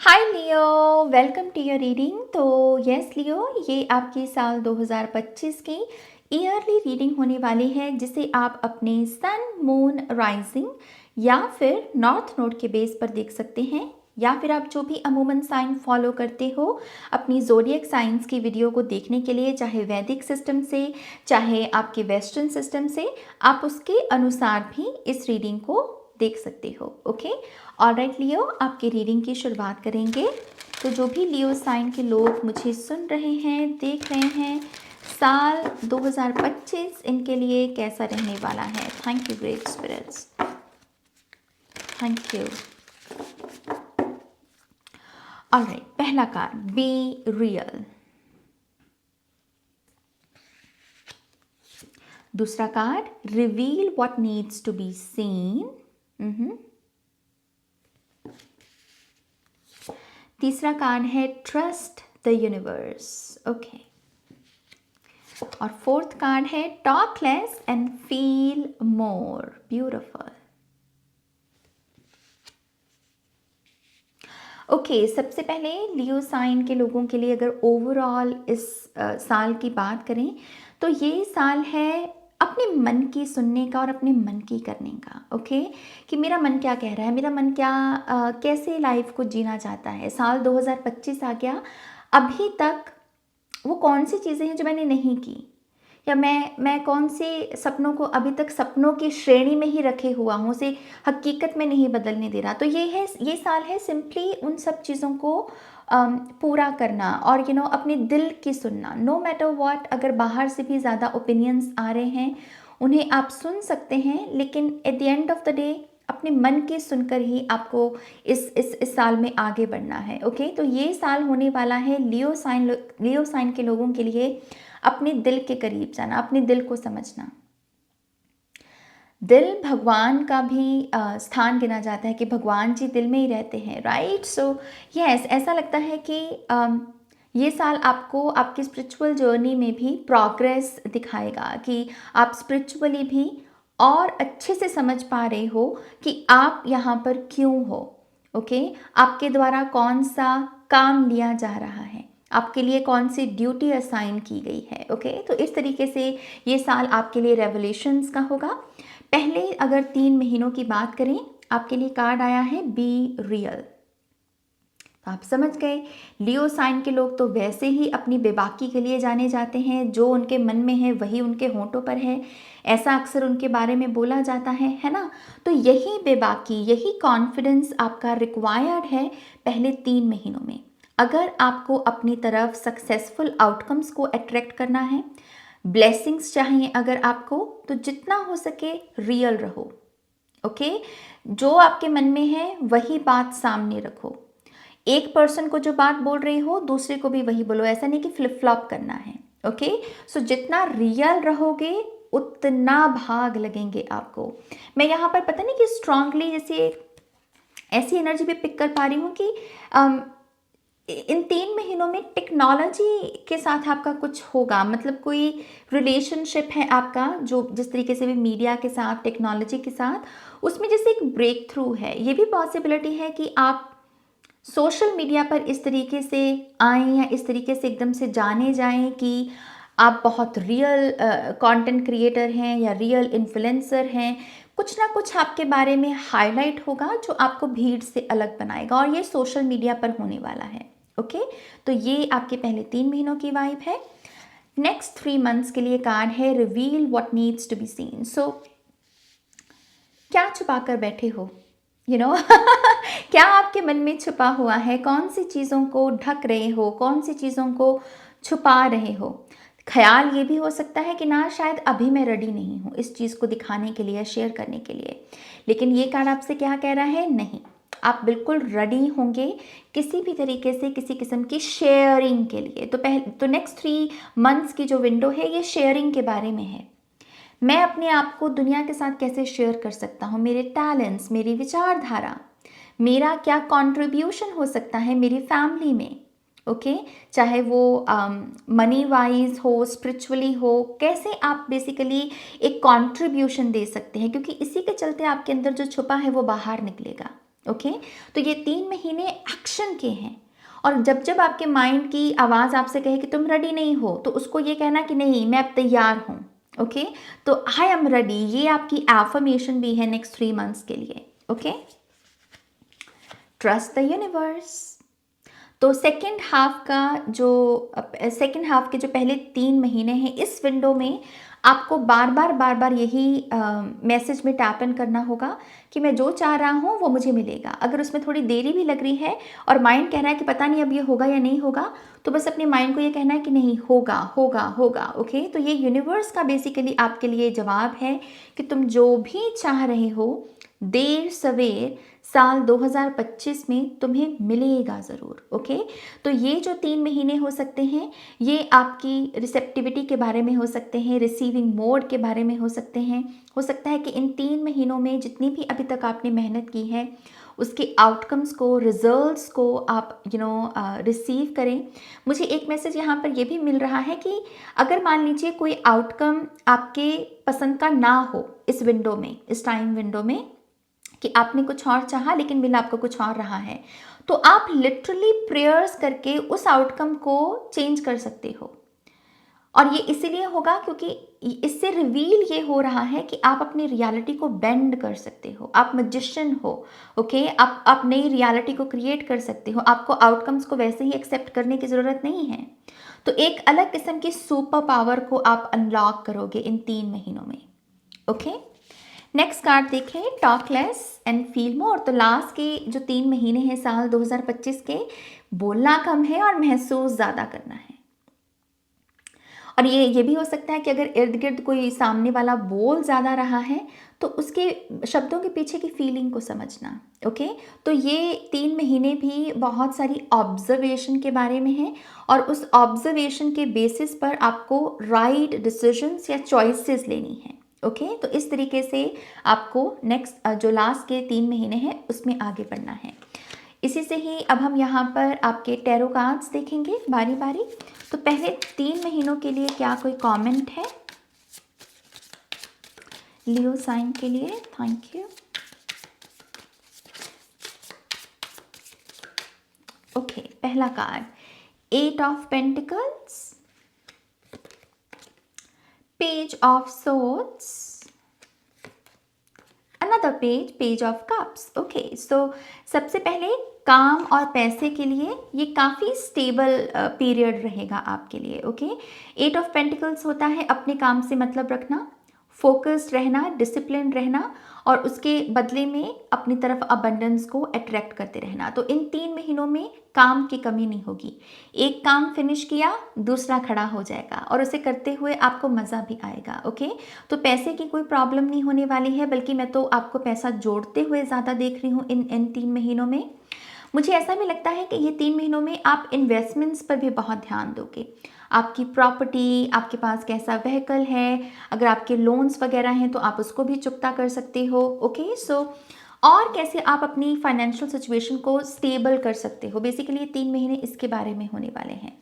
Hi Leo, welcome to your reading. तो yes Leo, ये आपकी साल 2025 की ईयरली रीडिंग होने वाली है, जिसे आप अपने सन मून राइजिंग या फिर नॉर्थ नोड के बेस पर देख सकते हैं, या फिर आप जो भी अमूमन साइन फॉलो करते हो अपनी ज़ोडिएक साइंस की वीडियो को देखने के लिए, चाहे वैदिक सिस्टम से चाहे आपके वेस्टर्न सिस्टम से, आप उसके अनुसार भी इस रीडिंग को देख सकते हो। ओके, ऑलराइट लियो, आपकी रीडिंग की शुरुआत करेंगे। तो जो भी लियो साइन के लोग मुझे सुन रहे हैं, देख रहे हैं, साल 2025 इनके लिए कैसा रहने वाला है। Thank you great spirits, thank you. Alright, पहला कार्ड बी रियल। दूसरा card reveal what needs to be seen. तीसरा कार्ड है ट्रस्ट द यूनिवर्स। ओके, और फोर्थ कार्ड है talk less and feel more. Beautiful. Okay, सबसे पहले लियो sign के लोगों के लिए अगर ओवरऑल इस साल की बात करें तो ये साल है अपने मन की सुनने का और अपने मन की करने का। ओके, कि मेरा मन क्या कह रहा है, मेरा मन क्या कैसे लाइफ को जीना चाहता है। साल 2025 आ गया, अभी तक वो कौन सी चीज़ें हैं जो मैंने नहीं की, या मैं कौन से सपनों को अभी तक सपनों की श्रेणी में ही रखे हुआ हूँ, उसे हकीकत में नहीं बदलने दे रहा। तो ये साल है सिंपली उन सब चीज़ों को पूरा करना और अपने दिल की सुनना। नो मैटर व्हाट, अगर बाहर से भी ज़्यादा ओपिनियंस आ रहे हैं उन्हें आप सुन सकते हैं, लेकिन at the end of the day अपने मन की सुनकर ही आपको इस साल में आगे बढ़ना है। ओके, तो ये साल होने वाला है लियो साइन के लोगों के लिए अपने दिल के करीब जाना, अपने दिल को समझना। दिल भगवान का भी स्थान गिना जाता है कि भगवान जी दिल में ही रहते हैं, राइट। सो यस, ऐसा लगता है कि ये साल आपको आपकी स्पिरिचुअल जर्नी में भी प्रोग्रेस दिखाएगा, कि आप स्पिरिचुअली भी और अच्छे से समझ पा रहे हो कि आप यहाँ पर क्यों हो। ओके, आपके द्वारा कौन सा काम लिया जा रहा है, आपके लिए कौन सी ड्यूटी असाइन की गई है। ओके, तो इस तरीके से ये साल आपके लिए रेवलेशंस का होगा। पहले अगर 3 महीनों की बात करें, आपके लिए कार्ड आया है बी रियल। तो आप समझ गए, लियो साइन के लोग तो वैसे ही अपनी बेबाकी के लिए जाने जाते हैं, जो उनके मन में है वही उनके होंठों पर है, ऐसा अक्सर उनके बारे में बोला जाता है ना। तो यही बेबाकी, यही कॉन्फिडेंस आपका रिक्वायर्ड है पहले 3 महीनों में। अगर आपको अपनी तरफ सक्सेसफुल आउटकम्स को अट्रैक्ट करना है, ब्लेसिंग्स चाहिए अगर आपको, तो जितना हो सके रियल रहो। ओके, जो आपके मन में है वही बात सामने रखो। एक पर्सन को जो बात बोल रही हो दूसरे को भी वही बोलो, ऐसा नहीं कि फ्लिप फ्लॉप करना है। ओके, सो जितना रियल रहोगे उतना भाग लगेंगे आपको। मैं यहाँ पर पता नहीं कि स्ट्रांगली जैसे ऐसी एनर्जी भी पिक कर पा रही हूँ कि इन 3 महीनों में टेक्नोलॉजी के साथ आपका कुछ होगा, मतलब कोई रिलेशनशिप है आपका जो जिस तरीके से भी मीडिया के साथ, टेक्नोलॉजी के साथ, उसमें जैसे एक ब्रेक थ्रू है। ये भी पॉसिबिलिटी है कि आप सोशल मीडिया पर इस तरीके से आएँ या इस तरीके से एकदम से जाने जाएं कि आप बहुत रियल कंटेंट क्रिएटर हैं या रियल इन्फ्लुएंसर हैं। कुछ ना कुछ आपके बारे में हाईलाइट होगा जो आपको भीड़ से अलग बनाएगा, और ये सोशल मीडिया पर होने वाला है। ओके, तो ये आपके पहले 3 महीनों की वाइब है। नेक्स्ट 3 मंथ्स के लिए कार्ड है reveal what needs to be seen. So क्या छुपा कर बैठे हो, क्या आपके मन में छुपा हुआ है, कौन सी चीज़ों को ढक रहे हो, कौन सी चीज़ों को छुपा रहे हो। ख्याल ये भी हो सकता है कि ना शायद अभी मैं रेडी नहीं हूँ इस चीज़ को दिखाने के लिए, शेयर करने के लिए, लेकिन ये कार्ड आपसे क्या कह रहा है, नहीं, आप बिल्कुल रेडी होंगे किसी भी तरीके से किसी किस्म की शेयरिंग के लिए। तो नेक्स्ट 3 मंथ्स की जो विंडो है ये शेयरिंग के बारे में है। मैं अपने आप को दुनिया के साथ कैसे शेयर कर सकता हूँ, मेरे टैलेंट्स, मेरी विचारधारा, मेरा क्या कंट्रीब्यूशन हो सकता है मेरी फैमिली में। ओके, चाहे वो मनी वाइज हो, स्पिरिचुअली हो, कैसे आप बेसिकली एक कंट्रीब्यूशन दे सकते हैं, क्योंकि इसी के चलते आपके अंदर जो छुपा है वो बाहर निकलेगा। ओके, तो ये 3 महीने एक्शन के हैं। और जब जब आपके माइंड की आवाज़ आपसे कहे कि तुम रेडी नहीं हो, तो उसको ये कहना कि नहीं, मैं अब तैयार हूँ। ओके, तो आई एम रेडी, ये आपकी एफर्मेशन भी है नेक्स्ट 3 मंथ्स के लिए। Okay, trust the universe. तो सेकेंड हाफ के जो पहले 3 महीने हैं, इस विंडो में आपको बार बार यही मैसेज में टैप इन करना होगा कि मैं जो चाह रहा हूँ वो मुझे मिलेगा। अगर उसमें थोड़ी देरी भी लग रही है और माइंड कह रहा है कि पता नहीं अब ये होगा या नहीं होगा, तो बस अपने माइंड को ये कहना है कि नहीं, होगा होगा होगा। ओके, तो ये यूनिवर्स का बेसिकली आपके लिए जवाब है कि तुम जो भी चाह रहे हो, देर सवेर साल 2025 में तुम्हें मिलेगा ज़रूर। ओके, तो ये जो 3 महीने हो सकते हैं, ये आपकी रिसेप्टिविटी के बारे में हो सकते हैं, रिसीविंग मोड के बारे में हो सकते हैं। हो सकता है कि इन 3 महीनों में जितनी भी अभी तक आपने मेहनत की है, उसके आउटकम्स को, रिजल्ट्स को आप रिसीव करें। मुझे एक मैसेज यहाँ पर ये भी मिल रहा है कि अगर मान लीजिए कोई आउटकम आपके पसंद का ना हो इस विंडो में, इस टाइम विंडो में, कि आपने कुछ और चाहा लेकिन मिला आपको कुछ और रहा है, तो आप लिटरली प्रेयर्स करके उस आउटकम को चेंज कर सकते हो। और ये इसीलिए होगा क्योंकि इससे रिवील ये हो रहा है कि आप अपनी रियलिटी को बेंड कर सकते हो, आप मैजिशियन हो। ओके, आप नई रियलिटी को क्रिएट कर सकते हो, आपको आउटकम्स को वैसे ही एक्सेप्ट करने की ज़रूरत नहीं है। तो एक अलग किस्म की सुपर पावर को आप अनलॉक करोगे इन 3 महीनों में। ओके, नेक्स्ट कार्ड देखें, टॉक लेस एंड फील मोर। तो लास्ट के जो 3 महीने हैं साल 2025 के, बोलना कम है और महसूस ज़्यादा करना है। और ये भी हो सकता है कि अगर इर्द गिर्द कोई सामने वाला बोल ज़्यादा रहा है, तो उसके शब्दों के पीछे की फीलिंग को समझना। ओके, तो ये 3 महीने भी बहुत सारी ऑब्जर्वेशन के बारे में है, और उस ऑब्जर्वेशन के बेसिस पर आपको राइट डिसीजंस या चॉइसेस लेनी है। ओके, तो इस तरीके से आपको नेक्स्ट जो लास्ट के 3 महीने हैं उसमें आगे बढ़ना है। इसी से ही अब हम यहाँ पर आपके टैरो कार्ड्स देखेंगे बारी बारी। तो पहले 3 महीनों के लिए क्या कोई कमेंट है लियो साइन के लिए? Thank you. ओके, पहला card 8 of pentacles, page of swords, another page, page of cups. Okay, so सबसे पहले काम और पैसे के लिए ये काफ़ी स्टेबल पीरियड रहेगा आपके लिए। ओके, 8 ऑफ पेंटिकल्स होता है अपने काम से मतलब रखना, फोकस्ड रहना, डिसिप्लिन रहना, और उसके बदले में अपनी तरफ अबंडेंस को अट्रैक्ट करते रहना। तो इन 3 महीनों में काम की कमी नहीं होगी। एक काम फिनिश किया, दूसरा खड़ा हो जाएगा और उसे करते हुए आपको मज़ा भी आएगा। ओके, तो पैसे की कोई प्रॉब्लम नहीं होने वाली है, बल्कि मैं तो आपको पैसा जोड़ते हुए ज़्यादा देख रही हूँ इन 3 महीनों में। मुझे ऐसा भी लगता है कि ये 3 महीनों में आप इन्वेस्टमेंट्स पर भी बहुत ध्यान दोगे। आपकी प्रॉपर्टी, आपके पास कैसा व्हीकल है, अगर आपके लोन्स वगैरह हैं तो आप उसको भी चुकता कर सकते हो। ओके, सो और कैसे आप अपनी फाइनेंशियल सिचुएशन को स्टेबल कर सकते हो, बेसिकली ये 3 महीने इसके बारे में होने वाले हैं।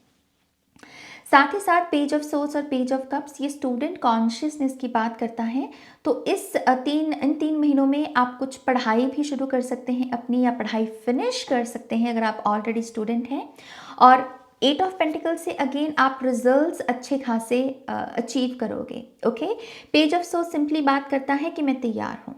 साथ ही साथ पेज ऑफ सोर्ड्स और पेज ऑफ कप्स ये स्टूडेंट कॉन्शियसनेस की बात करता है। तो इन 3 महीनों में आप कुछ पढ़ाई भी शुरू कर सकते हैं अपनी, या पढ़ाई फिनिश कर सकते हैं अगर आप ऑलरेडी स्टूडेंट हैं। और 8 ऑफ पेंटिकल्स से अगेन आप रिजल्ट्स अच्छे खासे अचीव करोगे। Okay, page of swords simply बात करता है कि मैं तैयार हूँ,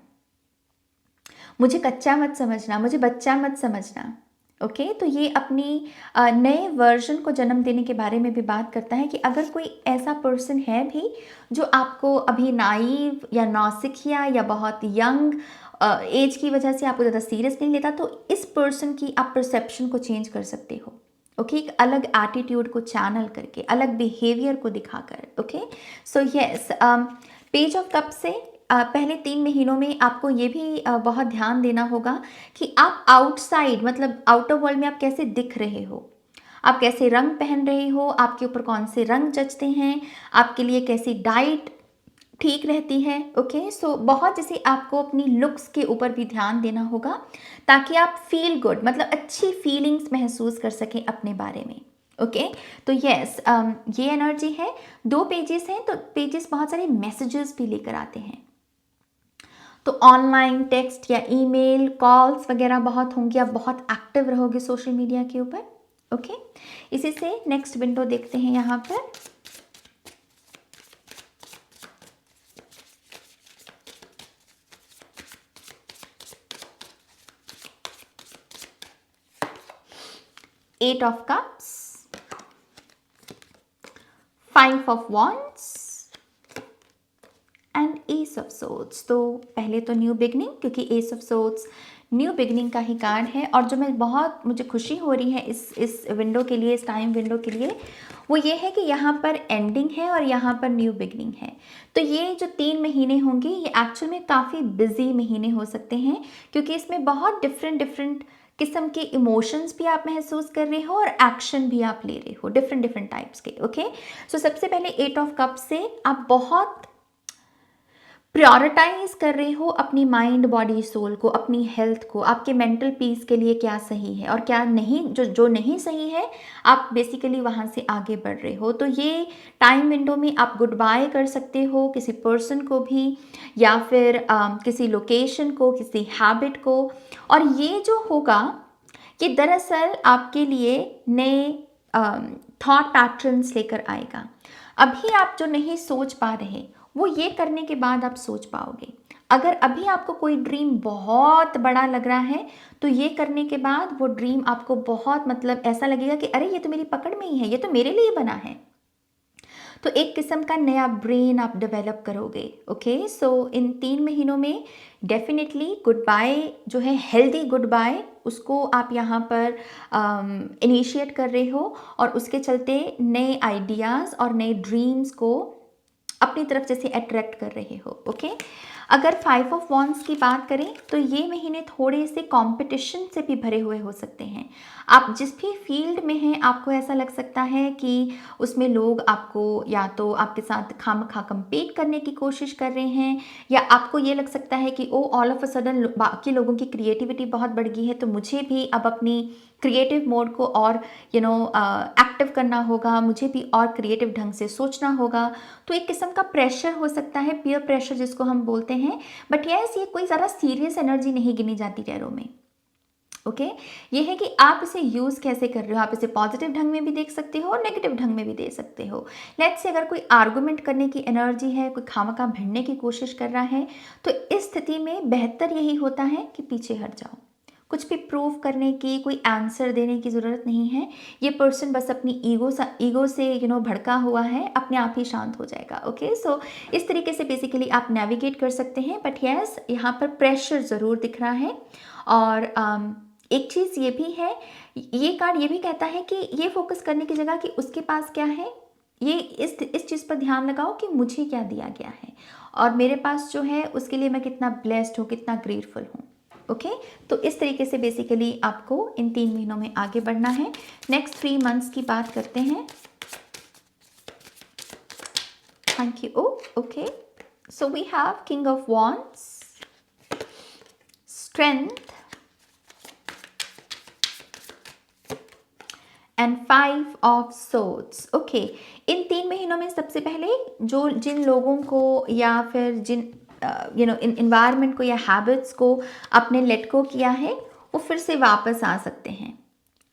मुझे कच्चा मत समझना, मुझे बच्चा मत समझना। ओके, तो ये अपनी नए वर्जन को जन्म देने के बारे में भी बात करता है कि अगर कोई ऐसा पर्सन है भी जो आपको अभी नाइव या नौसिखिया या बहुत यंग एज की वजह से आपको ज़्यादा सीरियस नहीं लेता, तो इस पर्सन की आप परसेप्शन को चेंज कर सकते हो। ओके, एक अलग एटीट्यूड को चैनल करके, अलग बिहेवियर को दिखाकर। Okay, so yes, page of cup से पहले 3 महीनों में आपको ये भी बहुत ध्यान देना होगा कि आप आउटसाइड, मतलब आउटर वर्ल्ड में आप कैसे दिख रहे हो, आप कैसे रंग पहन रहे हो, आपके ऊपर कौन से रंग जचते हैं, आपके लिए कैसी डाइट ठीक रहती है। ओके, सो बहुत जैसे आपको अपनी लुक्स के ऊपर भी ध्यान देना होगा ताकि आप फील गुड, मतलब अच्छी फीलिंग्स महसूस कर सकें अपने बारे में। ओके, तो यस, ये एनर्जी है। 2 पेजेस हैं, तो पेजेस बहुत सारे मैसेजेस भी लेकर आते हैं। तो ऑनलाइन टेक्स्ट या ईमेल कॉल्स वगैरह बहुत होंगी, आप बहुत एक्टिव रहोगे सोशल मीडिया के ऊपर। ओके, इसी से नेक्स्ट विंडो देखते हैं यहाँ पर। Eight of cups, five of wands and ace of swords. तो पहले तो न्यू बिगनिंग, क्योंकि ace of swords new beginning का ही कार्ड है। और जो मुझे खुशी हो रही है इस विंडो के लिए, इस टाइम विंडो के लिए, वो ये है कि यहाँ पर एंडिंग है और यहाँ पर न्यू बिगनिंग है। तो ये जो 3 महीने होंगे ये एक्चुअल में काफ़ी बिजी महीने हो सकते हैं, क्योंकि इसमें बहुत डिफरेंट किस्म के इमोशंस भी आप महसूस कर रहे हो और एक्शन भी आप ले रहे हो डिफरेंट टाइप्स के। ओके, सो सबसे पहले 8 ऑफ कप से आप बहुत प्रायोरिटाइज कर रहे हो अपनी माइंड बॉडी सोल को, अपनी हेल्थ को, आपके मेंटल पीस के लिए क्या सही है और क्या नहीं, जो नहीं सही है आप बेसिकली वहाँ से आगे बढ़ रहे हो। तो ये टाइम विंडो में आप गुड बाय कर सकते हो किसी पर्सन को भी, या फिर किसी लोकेशन को, किसी हैबिट को। और ये जो होगा ये दरअसल आपके लिए नए थॉट पैटर्न्स लेकर आएगा। अभी आप जो नहीं सोच पा रहे वो ये करने के बाद आप सोच पाओगे। अगर अभी आपको कोई ड्रीम बहुत बड़ा लग रहा है तो ये करने के बाद वो ड्रीम आपको बहुत ऐसा लगेगा कि अरे ये तो मेरी पकड़ में ही है, ये तो मेरे लिए बना है। तो एक किस्म का नया ब्रेन आप डेवलप करोगे। ओके, सो इन 3 महीनों में डेफिनेटली गुड बाय जो है, हेल्दी गुड बाय, उसको आप यहाँ पर इनिशिएट कर रहे हो और उसके चलते नए आइडियाज़ और नए ड्रीम्स को अपनी तरफ जैसे अट्रैक्ट कर रहे हो। ओके, अगर 5 ऑफ वॉन्ड्स की बात करें तो ये महीने थोड़े से कंपटीशन से भी भरे हुए हो सकते हैं। आप जिस भी फील्ड में हैं आपको ऐसा लग सकता है कि उसमें लोग आपको या तो आपके साथ खामखा compete करने की कोशिश कर रहे हैं, या आपको ये लग सकता है कि ओ ऑल ऑफ अ सडन बाकी लोगों की क्रिएटिविटी बहुत बढ़ गई है तो मुझे भी अब अपनी क्रिएटिव मोड को और एक्टिव करना होगा, मुझे भी और क्रिएटिव ढंग से सोचना होगा। तो एक किस्म का प्रेशर हो सकता है, पीयर प्रेशर जिसको हम बोलते हैं। बट यस, ये कोई ज़्यादा सीरियस एनर्जी नहीं गिनी जाती टैरो में। ओके, ये है कि आप इसे यूज़ कैसे कर रहे हो। आप इसे पॉजिटिव ढंग में भी देख सकते हो और नेगेटिव ढंग में भी दे सकते हो। लेट्स से अगर कोई आर्गुमेंट करने की एनर्जी है, कोई खामखा भिड़ने की कोशिश कर रहा है, तो इस स्थिति में बेहतर यही होता है कि पीछे हट जाओ। कुछ भी प्रूव करने की, कोई आंसर देने की ज़रूरत नहीं है। ये पर्सन बस अपनी ईगो से भड़का हुआ है, अपने आप ही शांत हो जाएगा। ओके, सो इस तरीके से बेसिकली आप नेविगेट कर सकते हैं। बट यस, यहाँ पर प्रेशर ज़रूर दिख रहा है। और एक चीज़ ये भी है, ये कार्ड ये भी कहता है कि ये फोकस करने की जगह कि उसके पास क्या है, ये इस चीज़ पर ध्यान लगाओ कि मुझे क्या दिया गया है और मेरे पास जो है उसके लिए मैं कितना ब्लेस्ड हूँ, कितना ग्रेटफुल हूँ। ओके, तो इस तरीके से बेसिकली आपको इन 3 महीनों में आगे बढ़ना है। नेक्स्ट 3 मंथ्स की बात करते हैं। Thank you. Okay, so we have king of wands, strength and 5 of swords. Okay, इन 3 महीनों में सबसे पहले जिन लोगों को या फिर जिन इन इन्वायरमेंट को या हैबिट्स को आपने लेट गो किया है वो फिर से वापस आ सकते हैं।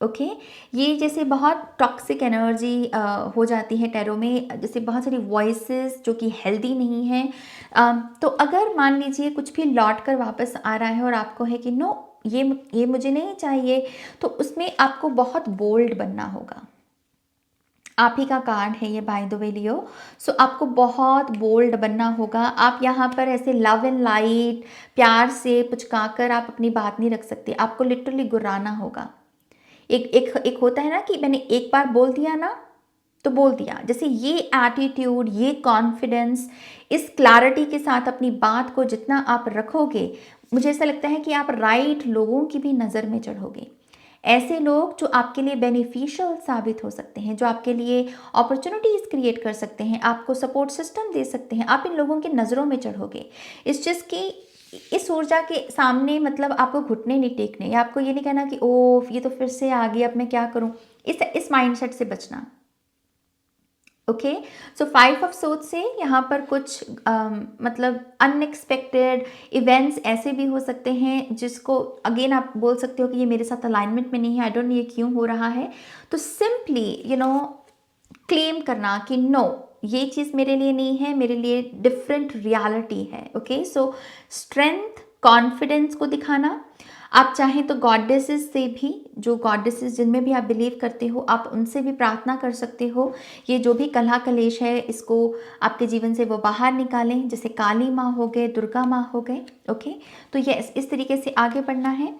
ओके, ये जैसे बहुत टॉक्सिक एनर्जी हो जाती है टैरो में, जैसे बहुत सारी वॉइसेस जो कि हेल्दी नहीं है। तो अगर मान लीजिए कुछ भी लौट कर वापस आ रहा है और आपको है कि नो ये मुझे नहीं चाहिए, तो उसमें आपको बहुत बोल्ड बनना होगा। आप ही का कार्ड है ये बाय द वे लियो। सो आपको बहुत बोल्ड बनना होगा। आप यहाँ पर ऐसे लव एंड लाइट प्यार से पुचकाकर आप अपनी बात नहीं रख सकते, आपको लिटरली गुर्राना होगा। एक होता है ना कि मैंने एक बार बोल दिया ना तो बोल दिया, जैसे ये एटीट्यूड, ये कॉन्फिडेंस, इस क्लैरिटी के साथ अपनी बात को जितना आप रखोगे, मुझे ऐसा लगता है कि आप राइट लोगों की भी नज़र में चढ़ोगे। ऐसे लोग जो आपके लिए बेनिफिशियल साबित हो सकते हैं, जो आपके लिए अपॉर्चुनिटीज़ क्रिएट कर सकते हैं, आपको सपोर्ट सिस्टम दे सकते हैं, आप इन लोगों की नज़रों में चढ़ोगे। इस चीज़ की इस ऊर्जा के सामने आपको घुटने नहीं टेकने, या आपको ये नहीं कहना कि ओह ये तो फिर से आ गई, अब मैं क्या करूं, इस माइंडसेट से बचना। ओके। सो 5 ऑफ सोर्ड्स से यहाँ पर कुछ मतलब अनएक्सपेक्टेड इवेंट्स ऐसे भी हो सकते हैं जिसको अगेन आप बोल सकते हो कि ये मेरे साथ अलाइनमेंट में नहीं है, आई डोंट नो ये क्यों हो रहा है। तो सिंपली क्लेम करना कि नो, ये चीज़ मेरे लिए नहीं है, मेरे लिए डिफरेंट रियलिटी है। ओके, सो स्ट्रेंथ, कॉन्फिडेंस को दिखाना। आप चाहें तो गॉडेसेस से भी, जो गॉडेसेस जिनमें भी आप बिलीव करते हो, आप उनसे भी प्रार्थना कर सकते हो। ये जो भी कलह कलेश है इसको आपके जीवन से वो बाहर निकालें, जैसे काली माँ हो गए, दुर्गा माँ हो गए। ओके, तो ये इस तरीके से आगे बढ़ना है।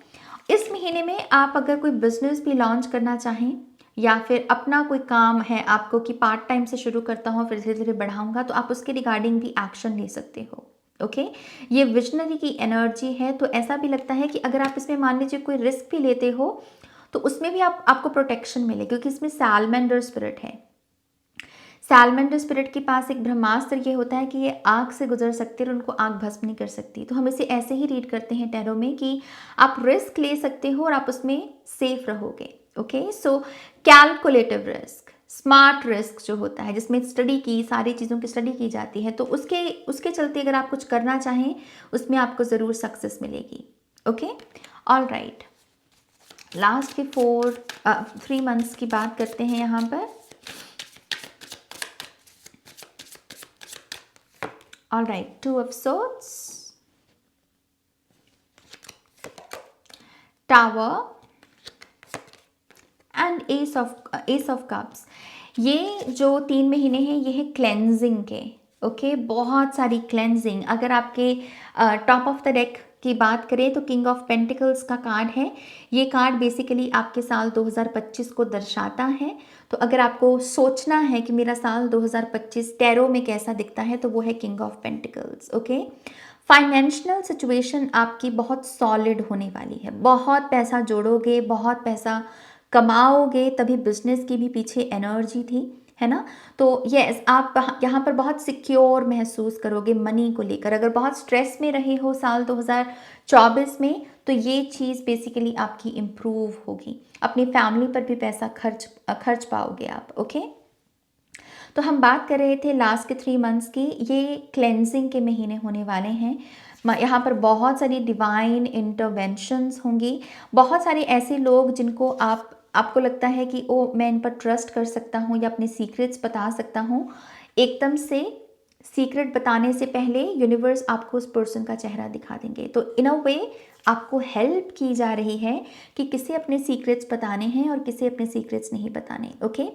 इस महीने में आप अगर कोई बिजनेस भी लॉन्च करना चाहें या फिर अपना कोई काम है आपको कि पार्ट टाइम से शुरू करता हूँ फिर धीरे धीरे बढ़ाऊंगा, तो आप उसके रिगार्डिंग भी एक्शन ले सकते हो। ओके, ये विजनरी की एनर्जी है, तो ऐसा भी लगता है कि अगर आप इसमें मान लीजिए कोई रिस्क भी लेते हो तो उसमें भी आपको प्रोटेक्शन मिले, क्योंकि इसमें सैलमेंडर स्पिरिट है। सैलमेंडर स्पिरिट के पास एक ब्रह्मास्त्र ये होता है कि ये आग से गुजर सकते हैं और उनको आग भस्म नहीं कर सकती। तो हम इसे ऐसे ही रीड करते हैं टैरो में कि आप रिस्क ले सकते हो और आप उसमें सेफ रहोगे। ओके, सो कैलकुलेटिव रिस्क, स्मार्ट रिस्क जो होता है जिसमें स्टडी की, सारी चीज़ों की स्टडी की जाती है, तो उसके चलते अगर आप कुछ करना चाहें उसमें आपको ज़रूर सक्सेस मिलेगी। ओके, ऑल राइट, लास्ट के 3 मंथ्स की बात करते हैं यहाँ पर। All right, 2 of Swords, Tower and ace of cups. ये जो 3 महीने हैं ये है क्लेंजिंग के। ओके, बहुत सारी क्लेंजिंग। अगर आपके टॉप ऑफ द डेक की बात करें तो किंग ऑफ पेंटिकल्स का कार्ड है। ये कार्ड बेसिकली आपके साल 2025 को दर्शाता है। तो अगर आपको सोचना है कि मेरा साल 2025 टैरो में कैसा दिखता है तो वो है king of pentacles. Okay, financial situation आपकी बहुत सॉलिड होने वाली है, बहुत पैसा जोड़ोगे, बहुत पैसा कमाओगे, तभी बिजनेस की भी पीछे एनर्जी थी, है ना। तो यस, आप यहाँ पर बहुत सिक्योर महसूस करोगे मनी को लेकर। अगर बहुत स्ट्रेस में रहे हो साल 2024 में तो ये चीज़ बेसिकली आपकी इम्प्रूव होगी। अपनी फैमिली पर भी पैसा खर्च पाओगे आप। ओके, तो हम बात कर रहे थे लास्ट के 3 मंथ्स की। ये क्लेंजिंग के महीने होने वाले हैं। यहाँ पर बहुत सारी डिवाइन इंटरवेंशंस होंगी। बहुत सारे ऐसे लोग जिनको आपको लगता है कि ओ, मैं इन पर ट्रस्ट कर सकता हूँ या अपने सीक्रेट्स बता सकता हूँ। एकदम से सीक्रेट बताने से पहले यूनिवर्स आपको उस पर्सन का चेहरा दिखा देंगे। तो इन अ वे आपको हेल्प की जा रही है कि किसे अपने सीक्रेट्स बताने हैं और किसे अपने सीक्रेट्स नहीं बताने। ओके,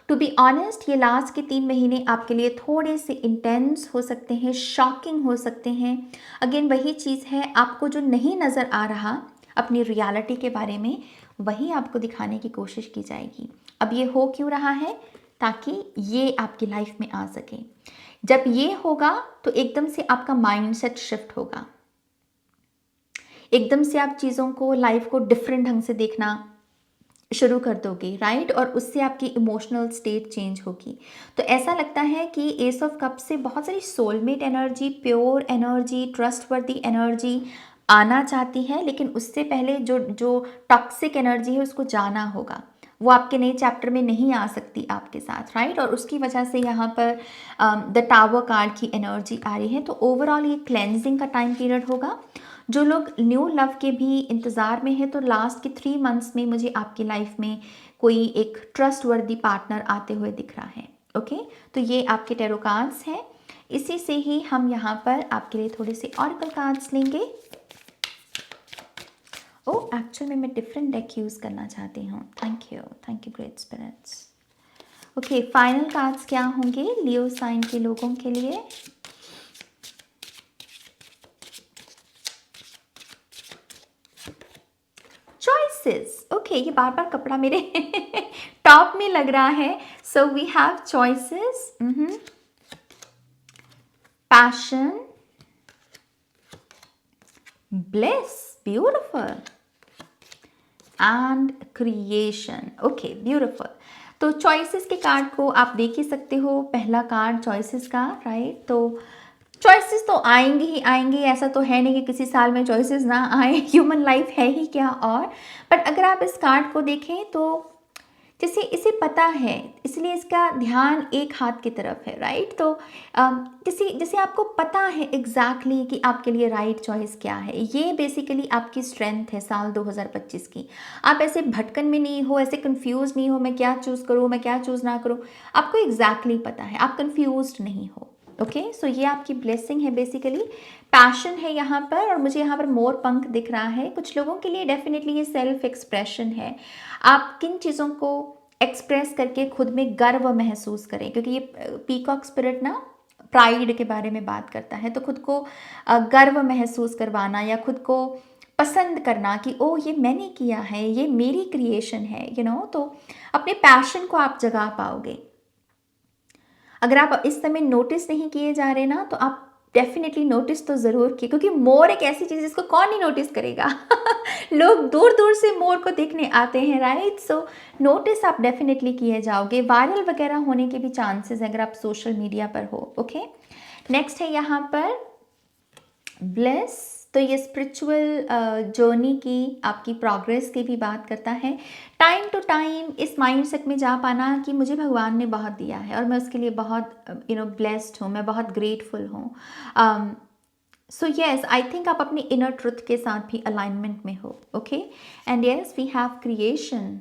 टू बी ऑनेस्ट, ये लास्ट के 3 महीने आपके लिए थोड़े से इंटेंस हो सकते हैं, शॉकिंग हो सकते हैं। अगेन वही चीज़ है, आपको जो नहीं नज़र आ रहा अपनी रियलिटी के बारे में, वही आपको दिखाने की कोशिश की जाएगी। अब ये हो क्यों रहा है? ताकि ये आपकी लाइफ में आ सके। जब ये होगा तो एकदम से आपका माइंडसेट शिफ्ट होगा, एकदम से आप चीज़ों को, लाइफ को डिफरेंट ढंग से देखना शुरू कर दोगे, राइट। और उससे आपकी इमोशनल स्टेट चेंज होगी। तो ऐसा लगता है कि एस ऑफ कप से बहुत सारी soulmate energy, pure energy, trustworthy energy आना चाहती है, लेकिन उससे पहले जो टॉक्सिक एनर्जी है उसको जाना होगा। वो आपके नए चैप्टर में नहीं आ सकती आपके साथ, राइट। और उसकी वजह से यहाँ पर द टावर कार्ड की एनर्जी आ रही है। तो ओवरऑल ये क्लेंजिंग का टाइम पीरियड होगा। जो लोग न्यू लव के भी इंतज़ार में है तो लास्ट के 3 मंथ्स में मुझे आपकी लाइफ में कोई एक ट्रस्टवर्दी पार्टनर आते हुए दिख रहा है। ओके, तो ये आपके टैरो कार्ड्स हैं। इसी से ही हम यहाँ पर आपके लिए थोड़े से ऑरेकल कार्ड्स लेंगे। एक्चुअल में मैं डिफरेंट डेक यूज़ करना चाहती हूँ। Thank you great spirits. Okay, final cards क्या होंगे लियो साइन के लोगों के लिए? चॉइसेस। ओके, ये बार बार कपड़ा मेरे टॉप में लग रहा है। So we have choices, passion, bliss, beautiful, and creation. Okay, beautiful. तो चॉइसेस के कार्ड को आप देख ही सकते हो, पहला कार्ड चॉइसेस का, राइट। तो चॉइसेस तो आएंगे ही आएंगे, ऐसा तो है नहीं कि किसी साल में चॉइसेस ना आए। ह्यूमन लाइफ है ही क्या। और बट अगर आप इस कार्ड को देखें तो जैसे इसे पता है, इसलिए इसका ध्यान एक हाथ की तरफ है, राइट? तो जैसे जैसे आपको पता है एग्जैक्टली कि आपके लिए राइट चॉइस क्या है, ये बेसिकली आपकी स्ट्रेंथ है साल 2025 की। आप ऐसे भटकन में नहीं हो, ऐसे कंफ्यूज नहीं हो, मैं क्या चूज़ करूँ, मैं क्या चूज़ ना करूँ। आपको एग्जैक्टली पता है, आप कंफ्यूज नहीं हो। ओके, सो ये आपकी ब्लेसिंग है बेसिकली। पैशन है यहाँ पर, और मुझे यहाँ पर मोर पंख दिख रहा है। कुछ लोगों के लिए डेफिनेटली ये सेल्फ एक्सप्रेशन है। आप किन चीज़ों को एक्सप्रेस करके खुद में गर्व महसूस करें, क्योंकि ये पीकॉक स्पिरिट ना प्राइड के बारे में बात करता है। तो खुद को गर्व महसूस करवाना या खुद को पसंद करना कि ओ ये मैंने किया है, ये मेरी क्रिएशन है, तो अपने पैशन को आप जगा पाओगे। अगर आप इस समय नोटिस नहीं किए जा रहे ना, तो आप डेफिनेटली नोटिस तो ज़रूर किए, क्योंकि मोर एक ऐसी चीज़ जिसको कौन नहीं नोटिस करेगा। लोग दूर दूर से मोर को देखने आते हैं, राइट? सो नोटिस आप डेफिनेटली किए जाओगे। वायरल वगैरह होने के भी चांसेस अगर आप सोशल मीडिया पर हो। ओके, नेक्स्ट है यहाँ पर ब्लेस। तो ये स्पिरिचुअल जर्नी की आपकी प्रोग्रेस की भी बात करता है। टाइम टू टाइम इस माइंडसेट में जा पाना कि मुझे भगवान ने बहुत दिया है और मैं उसके लिए बहुत ब्लेस्ड हूँ, मैं बहुत ग्रेटफुल हूँ। सो येस, आई थिंक आप अपनी इनर ट्रुथ के साथ भी अलाइनमेंट में हो। Okay, and yes we have creation.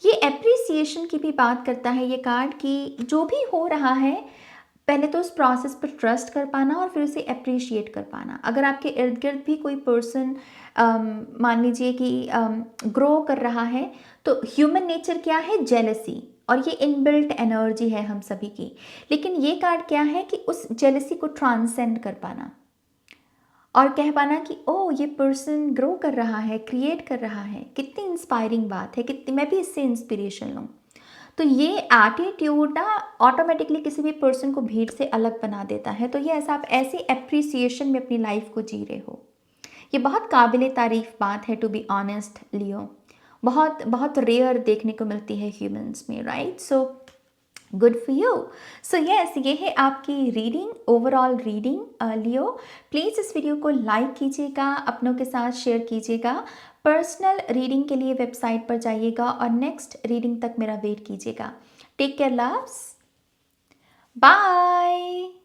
ये एप्रिसिएशन की भी बात करता है ये कार्ड, कि जो भी हो रहा है पहले तो उस प्रोसेस पर ट्रस्ट कर पाना और फिर उसे अप्रिशिएट कर पाना। अगर आपके इर्द गिर्द भी कोई पर्सन मान लीजिए कि ग्रो कर रहा है, तो ह्यूमन नेचर क्या है? जेलसी, और ये इनबिल्ट एनर्जी है हम सभी की। लेकिन ये कार्ड क्या है कि उस जेलसी को ट्रांसेंड कर पाना और कह पाना कि ओ ये पर्सन ग्रो कर रहा है, क्रिएट कर रहा है, कितनी इंस्पायरिंग बात है, कितनी मैं भी इससे इंस्पिरेशन लूँ। तो ये एटीट्यूड ना ऑटोमेटिकली किसी भी पर्सन को भीड़ से अलग बना देता है। तो ये ऐसा आप ऐसी एप्रिसिएशन में अपनी लाइफ को जी रहे हो, ये बहुत काबिले तारीफ बात है। टू बी ऑनेस्ट लियो, बहुत बहुत रेयर देखने को मिलती है ह्यूमंस में, right? So good for you. So yes, ये है आपकी reading, overall reading Leo. Please इस वीडियो को लाइक कीजिएगा, अपनों के साथ शेयर कीजिएगा। पर्सनल रीडिंग के लिए वेबसाइट पर जाइएगा और नेक्स्ट रीडिंग तक मेरा वेट कीजिएगा। Take care loves, bye.